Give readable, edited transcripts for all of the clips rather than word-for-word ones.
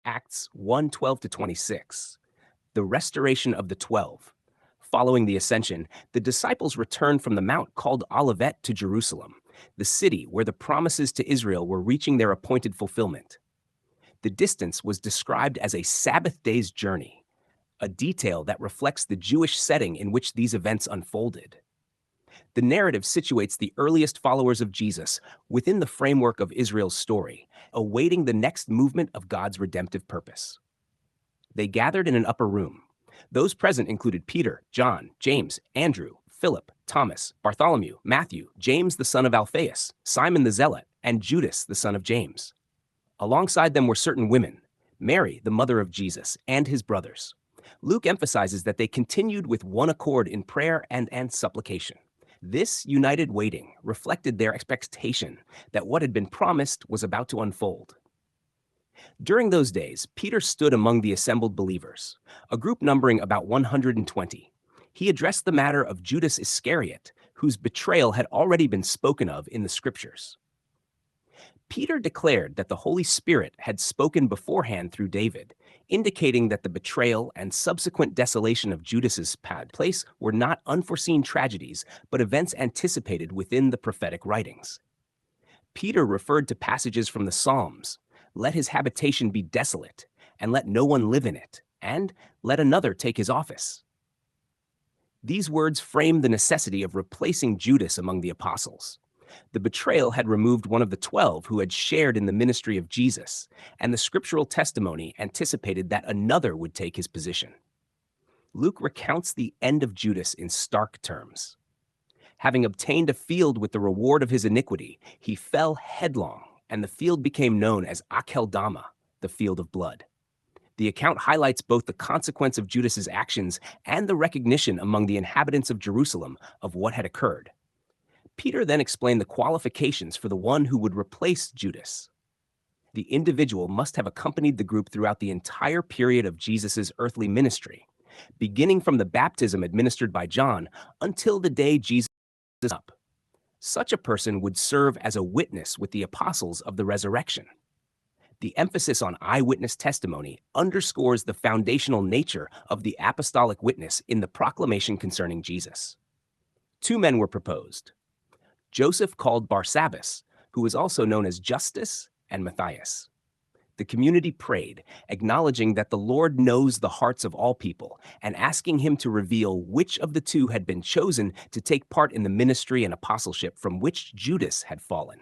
Acts 1:12-26. The restoration of the 12. Following the ascension, the disciples returned from the mount called Olivet to Jerusalem, the city where the promises to Israel were reaching their appointed fulfillment. The distance was described as a Sabbath day's journey, a detail that reflects the Jewish setting in which these events unfolded. The narrative situates the earliest followers of Jesus within the framework of Israel's story, awaiting the next movement of God's redemptive purpose. They gathered in an upper room. Those present included Peter, John, James, Andrew, Philip, Thomas, Bartholomew, Matthew, James the son of Alphaeus, Simon the Zealot, and Judas the son of James. Alongside them were certain women, Mary, the mother of Jesus, and his brothers. Luke emphasizes that they continued with one accord in prayer and supplication. This united waiting reflected their expectation that what had been promised was about to unfold. During those days, Peter stood among the assembled believers, a group numbering about 120. He addressed the matter of Judas Iscariot, whose betrayal had already been spoken of in the scriptures. Peter declared that the Holy Spirit had spoken beforehand through David, indicating that the betrayal and subsequent desolation of Judas's place were not unforeseen tragedies, but events anticipated within the prophetic writings. Peter referred to passages from the Psalms, "Let his habitation be desolate, and let no one live in it, and let another take his office." These words frame the necessity of replacing Judas among the apostles. The betrayal had removed one of the 12 who had shared in the ministry of Jesus, and the scriptural testimony anticipated that another would take his position. Luke recounts the end of Judas in stark terms. Having obtained a field with the reward of his iniquity, he fell headlong, and the field became known as Akeldama, the field of blood. The account highlights both the consequence of Judas's actions and the recognition among the inhabitants of Jerusalem of what had occurred. Peter then explained the qualifications for the one who would replace Judas. The individual must have accompanied the group throughout the entire period of Jesus' earthly ministry, beginning from the baptism administered by John until the day Jesus was up. Such a person would serve as a witness with the apostles of the resurrection. The emphasis on eyewitness testimony underscores the foundational nature of the apostolic witness in the proclamation concerning Jesus. Two men were proposed: Joseph, called Barsabbas, who was also known as Justus, and Matthias. The community prayed, acknowledging that the Lord knows the hearts of all people, and asking him to reveal which of the two had been chosen to take part in the ministry and apostleship from which Judas had fallen.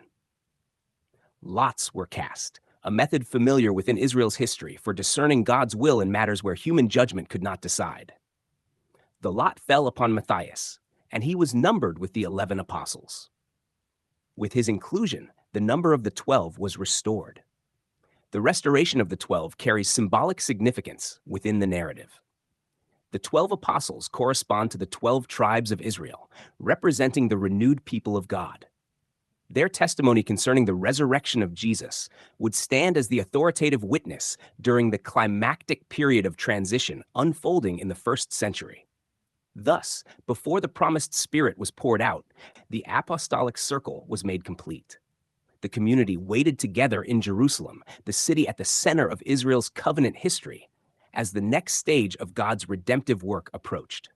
Lots were cast, a method familiar within Israel's history for discerning God's will in matters where human judgment could not decide. The lot fell upon Matthias, and he was numbered with the 11 apostles. With his inclusion, the number of the 12 was restored. The restoration of the 12 carries symbolic significance within the narrative. The 12 apostles correspond to the 12 tribes of Israel, representing the renewed people of God. Their testimony concerning the resurrection of Jesus would stand as the authoritative witness during the climactic period of transition unfolding in the first century. Thus, before the promised Spirit was poured out, the apostolic circle was made complete. The community waited together in Jerusalem, the city at the center of Israel's covenant history, as the next stage of God's redemptive work approached.